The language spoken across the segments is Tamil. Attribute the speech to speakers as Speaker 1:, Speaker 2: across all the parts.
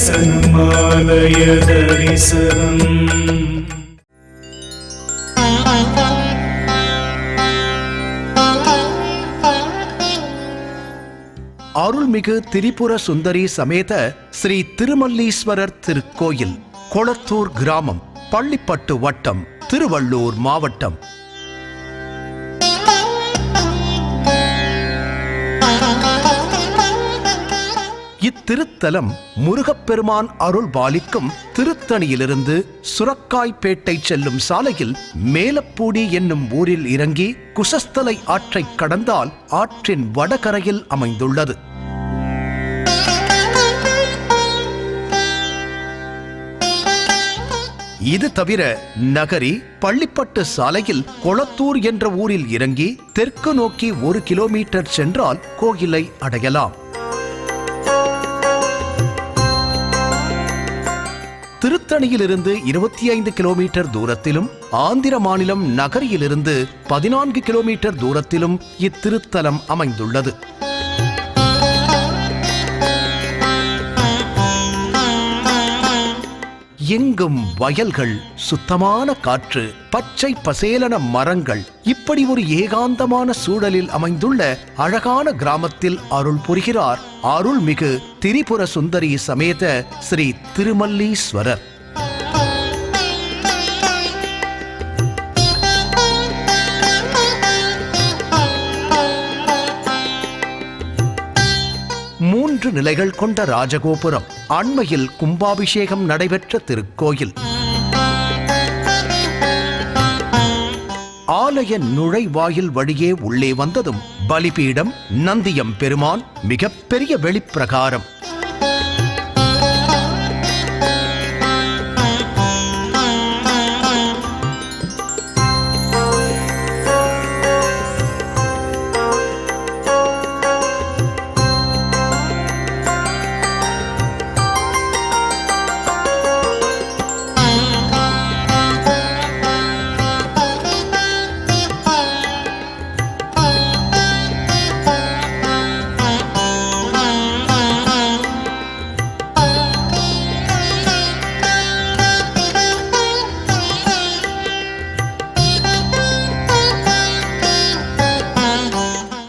Speaker 1: தரிசனமாலய தரிசனம்.
Speaker 2: அருள்மிகு திரிபுர சுந்தரி சமேத ஸ்ரீ திருமல்லீஸ்வரர் திருக்கோயில், கொளத்தூர் கிராமம், பள்ளிப்பட்டு வட்டம், திருவள்ளூர் மாவட்டம். இத்திருத்தலம் முருகப்பெருமான் அருள் பாலிக்கும் திருத்தணியிலிருந்து சுரக்காய்பேட்டை செல்லும் சாலையில் மேலப்பூடி என்னும் ஊரில் இறங்கி குசஸ்தலை ஆற்றை கடந்தால் ஆற்றின் வடகரையில் அமைந்துள்ளது. இது தவிர நகரி பள்ளிப்பட்டு சாலையில் கொளத்தூர் என்ற ஊரில் இறங்கி தெற்கு நோக்கி 1 கிலோமீட்டர் சென்றால் கோயிலை அடையலாம். திருத்தணியிலிருந்து 25 கிலோமீட்டர் தூரத்திலும், ஆந்திர மாநிலம் நகரியிலிருந்து 14 கிலோமீட்டர் தூரத்திலும் இத்திருத்தலம் அமைந்துள்ளது. எங்கும் வயல்கள், சுத்தமான காற்று, பச்சை பசேலன மரங்கள், இப்படி ஒரு ஏகாந்தமான சூழலில் அமைந்துள்ள அழகான கிராமத்தில் அருள் புரிகிறார் அருள்மிகு திரிபுர சுந்தரி சமேத ஸ்ரீ திருமல்லீஸ்வரர். மூன்று நிலைகள் கொண்ட ராஜகோபுரம், அண்மையில் கும்பாபிஷேகம் நடைபெற்ற திருக்கோயில். ஆலய நுழைவாயில் வழியே உள்ளே வந்ததும் பலிபீடம், நந்தியம் பெருமான், மிகப்பெரிய வெளிப்பிரகாரம்.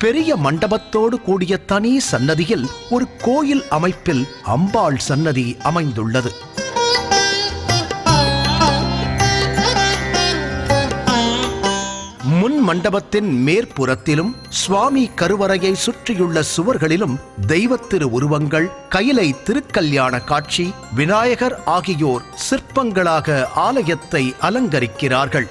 Speaker 2: பெரிய மண்டபத்தோடு கூடிய தனி சன்னதியில் ஒரு கோயில் அமைப்பில் அம்பாள் சன்னதி அமைந்துள்ளது. முன் மண்டபத்தின் மேற்புறத்திலும் சுவாமி கருவறையை சுற்றியுள்ள சுவர்களிலும் தெய்வத்திரு உருவங்கள், கைலை திருக்கல்யாண காட்சி, விநாயகர் ஆகியோர் சிற்பங்களாக ஆலயத்தை அலங்கரிக்கிறார்கள்.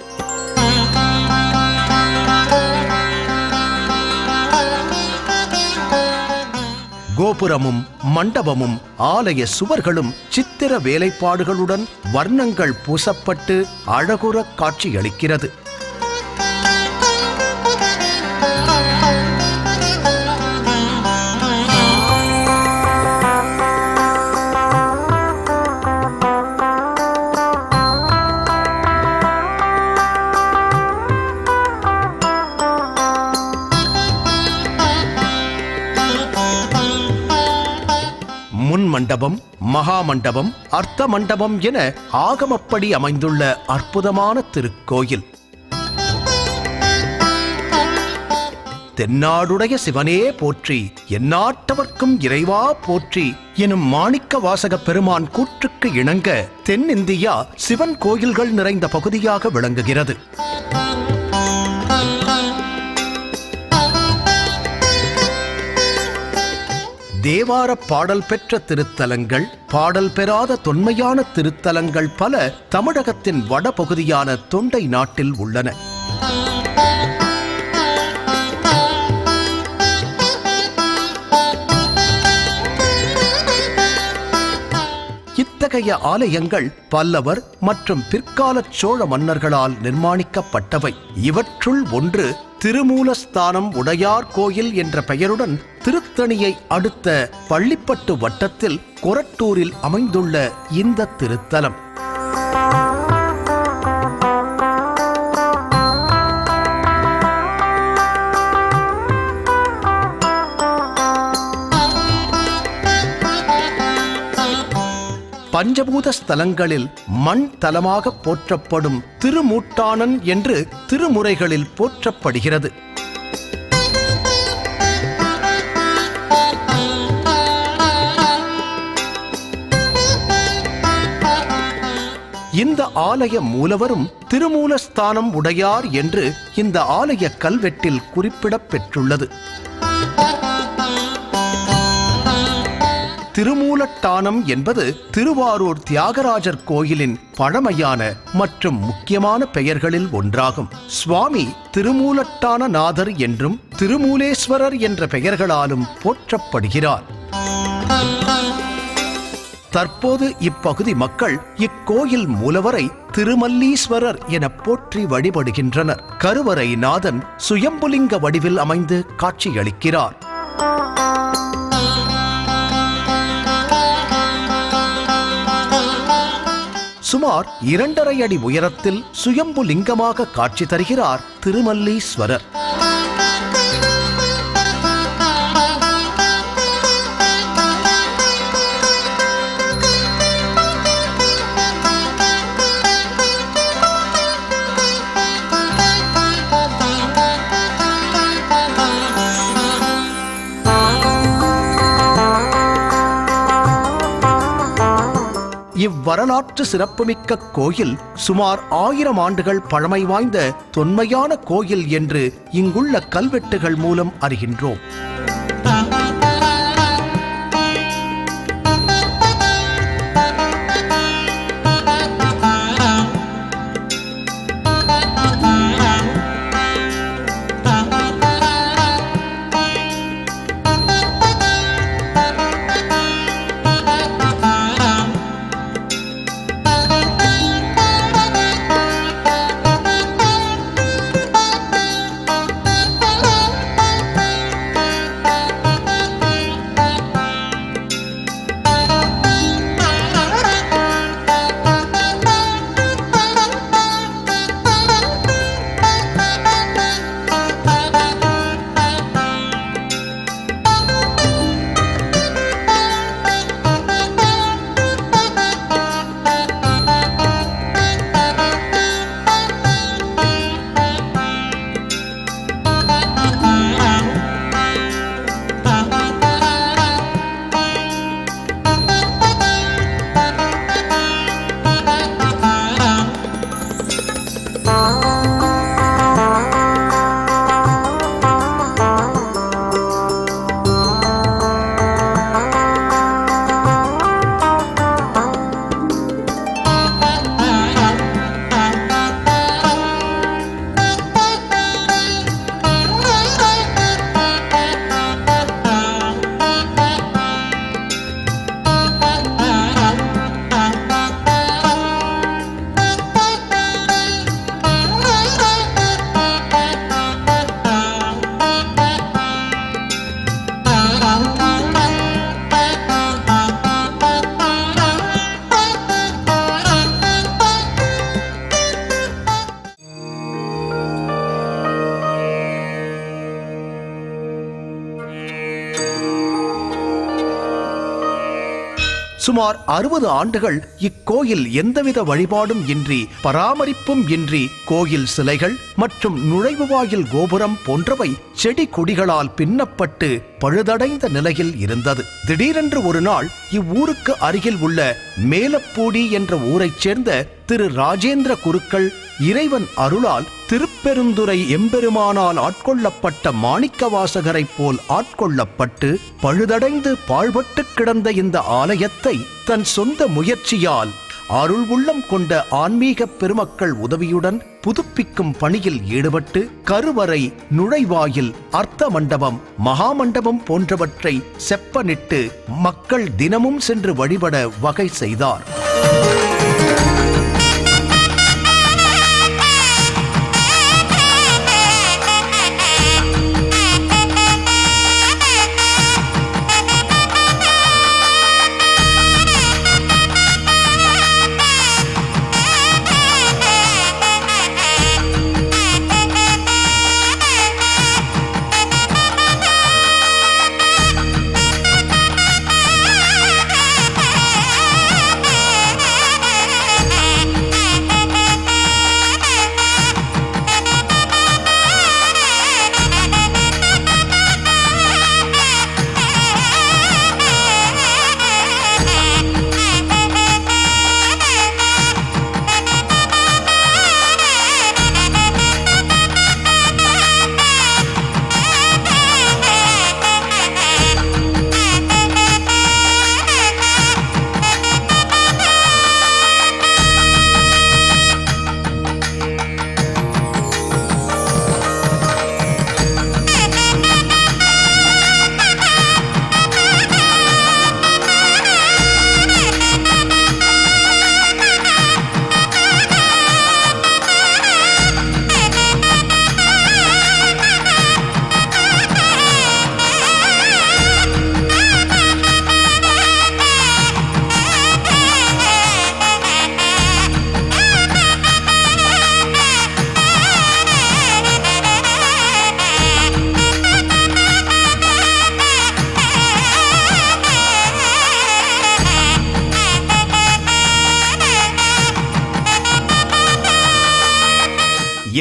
Speaker 2: கோபுரமும் மண்டபமும் ஆலய சுவர்களும் சித்திர வேலைப்பாடுகளுடன் வர்ணங்கள் பூசப்பட்டு அழகுற காட்சியளிக்கிறது. முன் மண்டபம், மகா மண்டபம், அர்த்த மண்டபம் என ஆகமப்படி அமைந்துள்ள அற்புதமான திருக்கோயில். தென்னாடுடைய சிவனே போற்றி, எந்நாட்டவர்க்கும் இறைவா போற்றி எனும் மாணிக்க வாசக பெருமான் கூற்றுக்கு இணங்க தென்னிந்தியா சிவன் கோயில்கள் நிறைந்த பகுதியாக விளங்குகிறது. தேவார பாடல் பெற்ற திருத்தலங்கள், பாடல் பெறாத தொன்மையான திருத்தலங்கள் பல தமிழகத்தின் வடபகுதியான தொண்டை நாட்டில் உள்ளன. இத்தகைய ஆலயங்கள் பல்லவர் மற்றும் பிற்கால சோழ மன்னர்களால் நிர்மாணிக்கப்பட்டவை. இவற்றுள் ஒன்று திருமூலஸ்தானம் உடையார் கோயில் என்ற பெயருடன் திருத்தணியை அடுத்த பள்ளிப்பட்டு வட்டத்தில் கொரட்டூரில் அமைந்துள்ள இந்த திருத்தலம். பஞ்சபூத ஸ்தலங்களில் மண் தலமாக போற்றப்படும் திருமூட்டானன் என்று திருமுறைகளில் போற்றப்படுகிறது. இந்த ஆலய மூலவரும் திருமூலஸ்தானம் உடையார் என்று இந்த ஆலய கல்வெட்டில் குறிப்பிடப் பெற்றுள்ளது. திருமூலட்டானம் என்பது திருவாரூர் தியாகராஜர் கோயிலின் பழமையான மற்றும் முக்கியமான பெயர்களில் ஒன்றாகும். சுவாமி திருமூலட்டான நாதர் என்றும் திருமூலேஸ்வரர் என்ற பெயர்களாலும் போற்றப்படுகிறார். தற்போது இப்பகுதி மக்கள் இக்கோயில் மூலவரை திருமல்லீஸ்வரர் என போற்றி வழிபடுகின்றனர். கருவறை நாதன் சுயம்புலிங்க வடிவில் அமைந்து காட்சியளிக்கிறார். சுமார் 2.5 அடி உயரத்தில் சுயம்புலிங்கமாக காட்சி தருகிறார் திருமல்லீஸ்வரர். இவ்வரலாற்று சிறப்புமிக்க கோயில் சுமார் 1000 ஆண்டுகள் பழமை வாய்ந்த தொன்மையான கோயில் என்று இங்குள்ள கல்வெட்டுகள் மூலம் அறிகின்றோம். சுமார் 60 ஆண்டுகள் இக்கோயில் எந்தவித வழிபாடும் இன்றி பராமரிப்பும் இன்றி கோயில் சிலைகள் மற்றும் நுழைவுவாயில் கோபுரம் போன்றவை செடி கொடிகளால் பின்னப்பட்டு பழுதடைந்த நிலையில் இருந்தது. திடீரென்று ஒரு நாள் இவ்வூருக்கு அருகில் உள்ள மேலப்பூடி என்ற ஊரைச் சேர்ந்த திரு ராஜேந்திர குருக்கள் இறைவன் அருளால் திருப்பெருந்துறை எம்பெருமானால் ஆட்கொள்ளப்பட்ட மாணிக்கவாசகரைப் போல் ஆட்கொள்ளப்பட்டு பழுதடைந்து பாழ்பட்டு கிடந்த இந்த ஆலயத்தை தன் சொந்த முயற்சியால் அருள் உள்ளம் கொண்ட ஆன்மீக பெருமக்கள் உதவியுடன் புதுப்பிக்கும் பணியில் ஈடுபட்டு கருவறை, நுழைவாயில், அர்த்த மண்டபம், மகாமண்டபம் போன்றவற்றை செப்பனிட்டு மக்கள் தினமும் சென்று வழிபட வகை செய்தார்.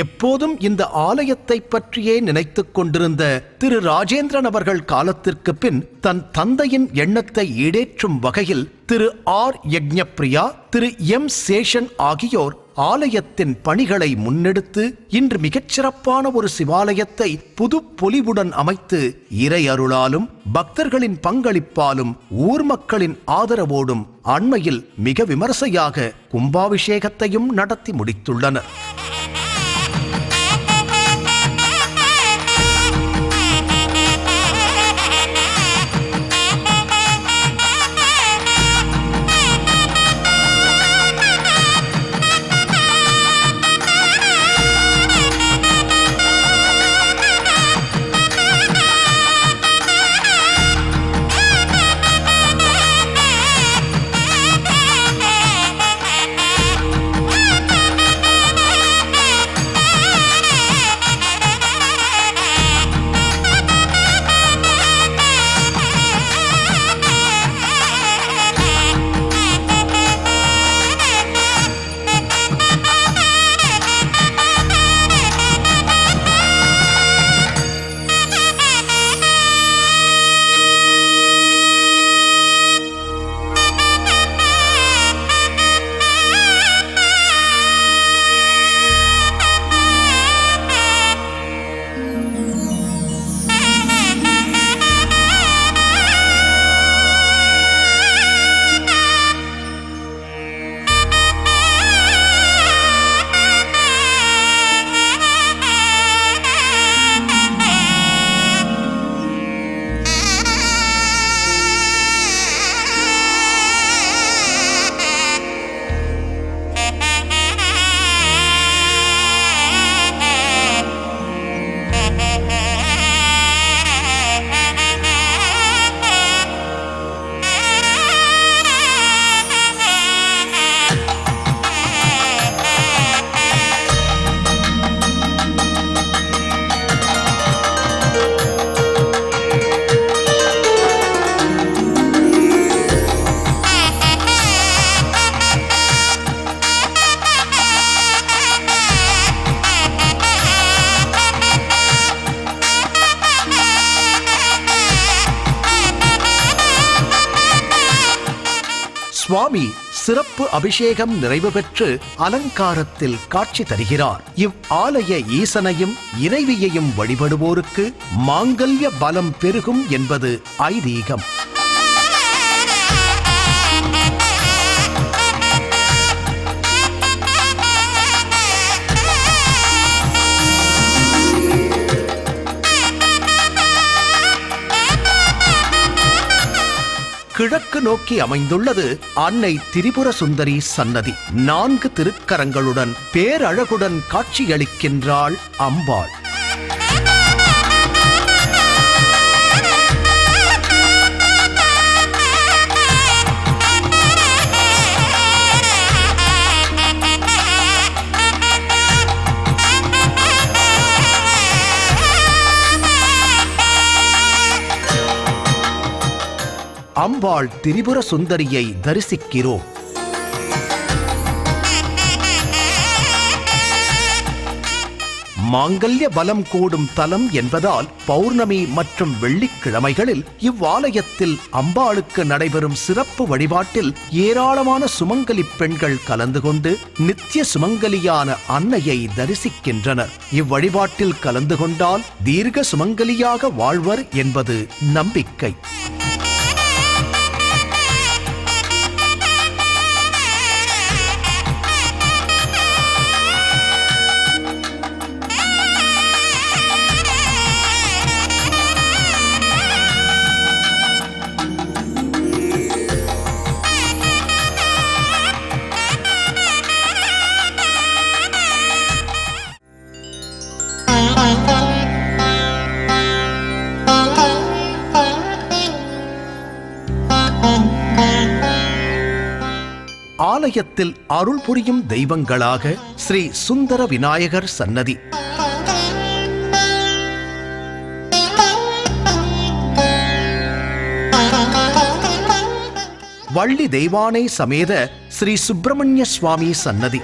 Speaker 2: எப்போதும் இந்த ஆலயத்தை பற்றியே நினைத்துக் கொண்டிருந்த திரு ராஜேந்திரன் அவர்கள் காலத்திற்கு பின் தன் தந்தையின் எண்ணத்தை ஈடேற்றும் வகையில் திரு ஆர் யக்ஞப்ரியா, திரு எம் சேஷன் ஆகியோர் ஆலயத்தின் பணிகளை முன்னெடுத்து இன்று மிகச்சிறப்பான ஒரு சிவாலயத்தை புது பொலிவுடன் அமைத்து இறை அருளாலும் பக்தர்களின் பங்களிப்பாலும் ஊர் மக்களின் ஆதரவோடும் அண்மையில் மிக விமர்சையாக கும்பாபிஷேகத்தையும் நடத்தி முடித்துள்ளனர். சுவாமி சிறப்பு அபிஷேகம் நிறைவு பெற்று அலங்காரத்தில் காட்சி தருகிறார். இவ்வாலய ஈசனையும் இறைவியையும் வழிபடுவோருக்கு மாங்கல்ய பலம் பெருகும் என்பது ஐதீகம். கிழக்கு நோக்கி அமைந்துள்ளது அன்னை திரிபுர சுந்தரி சன்னதி. 4 திருக்கரங்களுடன் பேரழகுடன் காட்சியளிக்கின்றாள் அம்பாள். அம்பாள் திரிபுர சுந்தரியை தரிசிக்கிறோம். மாங்கல்ய பலம் கூடும் தலம் என்பதால் பௌர்ணமி மற்றும் வெள்ளிக்கிழமைகளில் இவ்வாலயத்தில் அம்பாளுக்கு நடைபெறும் சிறப்பு வழிபாட்டில் ஏராளமான சுமங்கலி பெண்கள் கலந்து கொண்டு நித்திய சுமங்கலியான அன்னையை தரிசிக்கின்றனர். இவ்வழிபாட்டில் கலந்து கொண்டால் தீர்க்க சுமங்கலியாக வாழ்வர் என்பது நம்பிக்கை. ஆலயத்தில் அருள் புரியும் தெய்வங்களாக ஸ்ரீ சுந்தர விநாயகர் சன்னதி, வள்ளி தெய்வானை சமேத ஸ்ரீ சுப்பிரமணிய சுவாமி சன்னதி,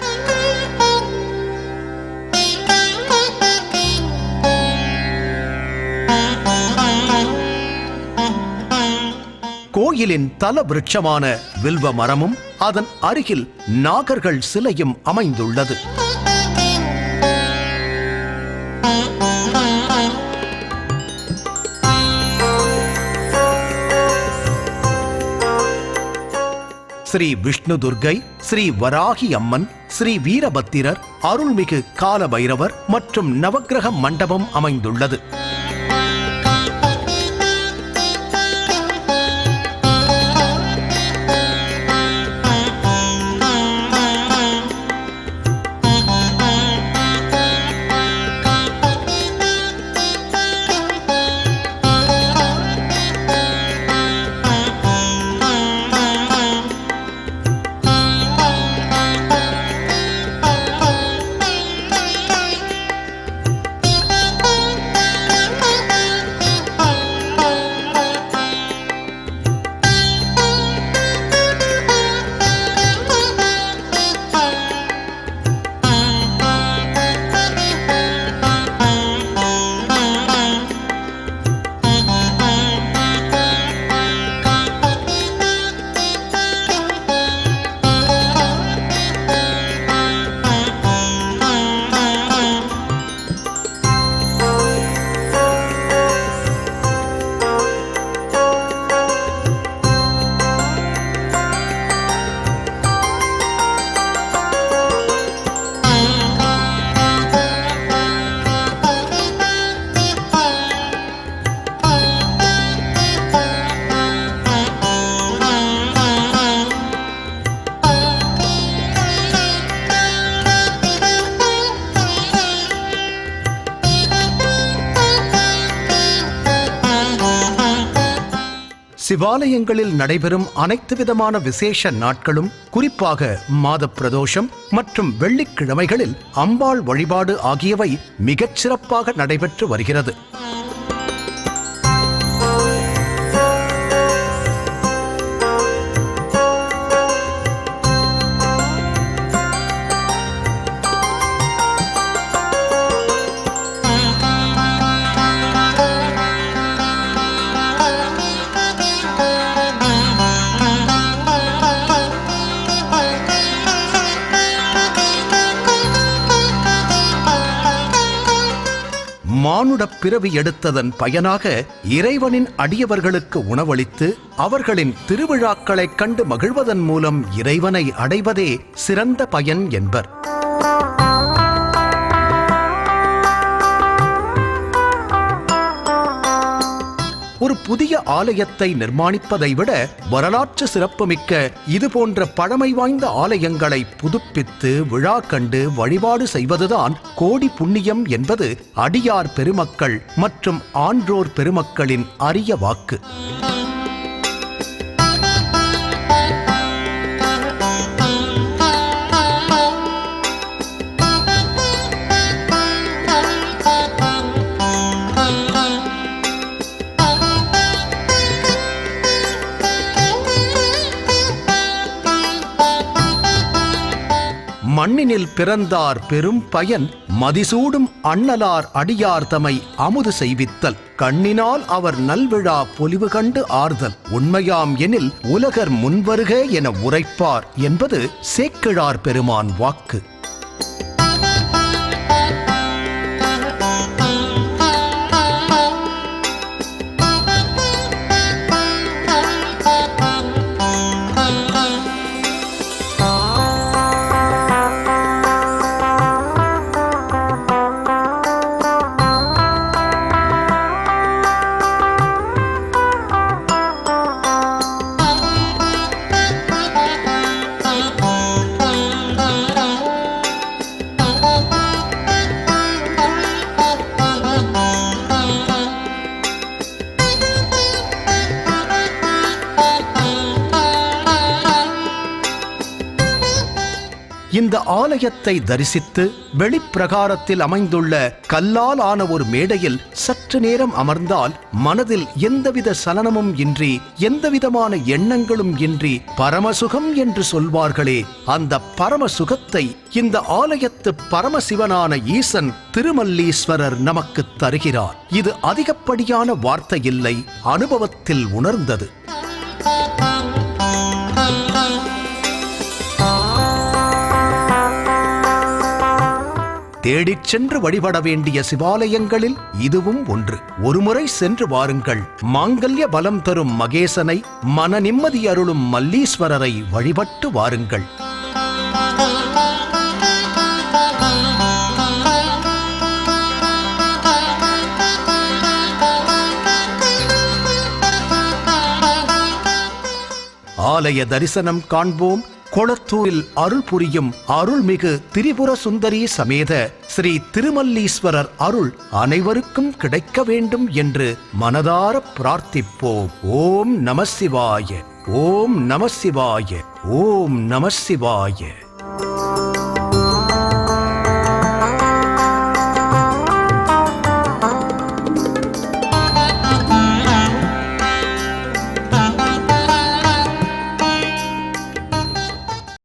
Speaker 2: இக்கோயிலின் தல விருட்சமான வில்வ மரமும் அதன் அருகில் நாகர்கள் சிலையும் அமைந்துள்ளது. ஸ்ரீ விஷ்ணு துர்க்கை, ஸ்ரீ வராகி அம்மன், ஸ்ரீ வீரபத்திரர், அருள்மிகு கால பைரவர் மற்றும் நவக்கிரக மண்டபம் அமைந்துள்ளது. சிவாலயங்களில் நடைபெறும் அனைத்து விதமான விசேஷ நாட்களும், குறிப்பாக மாத பிரதோஷம் மற்றும் வெள்ளிக்கிழமைகளில் அம்பாள் வழிபாடு ஆகியவை மிகச் சிறப்பாக நடைபெற்று வருகிறது. மானுடப் பிறவி எடுத்ததன் பயனாக இறைவனின் அடியவர்களுக்கு உணவளித்து அவர்களின் திருவிழாக்களைக் கண்டு மகிழ்வதன் மூலம் இறைவனை அடைவதே சிறந்த பயன் என்பர். ஒரு புதிய ஆலயத்தை நிர்மாணிப்பதை விட வரலாற்று சிறப்புமிக்க இதுபோன்ற பழமை வாய்ந்த ஆலயங்களை புதுப்பித்து விழா கண்டு வழிபாடு செய்வதுதான் கோடி புண்ணியம் என்பது அடியார் பெருமக்கள் மற்றும் ஆன்றோர் பெருமக்களின் அரிய வாக்கு. மண்ணினில் பிறந்தார் பெரும் பயன் மதிசூடும் அண்ணலார் அடியார் தமை அமுது செய்வித்தல், கண்ணினால் அவர் நல்விழா பொலிவு கண்டு ஆர்தல், உண்மையாம் எனில் உலகர் முன்வருக என உரைப்பார் என்பது சேக்கிழார் பெருமான் வாக்கு. இந்த ஆலயத்தை தரிசித்து வெளிப்பிரகாரத்தில் அமைந்துள்ள கல்லால் ஆன ஒரு மேடையில் சற்று நேரம் அமர்ந்தால் மனதில் எந்தவித சலனமும் இன்றி எந்தவிதமான எண்ணங்களும் இன்றி பரமசுகம் என்று சொல்வார்களே, அந்த பரமசுகத்தை இந்த ஆலயத்து பரமசிவனான ஈசன் திருமல்லீஸ்வரர் நமக்கு தருகிறார். இது அதிகப்படியான வார்த்தை இல்லை, அனுபவத்தில் உணர்ந்தது. தேடிச் சென்று வழிபட வேண்டிய சிவாலயங்களில் இதுவும் ஒன்று. ஒருமுறை சென்று வாருங்கள். மாங்கல்ய பலம் தரும் மகேசனை, மன நிம்மதி அருளும் மல்லீஸ்வரரை வழிபட்டு வாருங்கள். ஆலய தரிசனம் காண்போம். கொளத்தூரில் அருள் புரியும் அருள்மிகு திரிபுர சுந்தரி சமேத ஸ்ரீ திருமல்லீஸ்வரர் அருள் அனைவருக்கும் கிடைக்க வேண்டும் என்று மனதார பிரார்த்திப்போம். ஓம் நம சிவாய, ஓம் நம சிவாய, ஓம் நம சிவாய.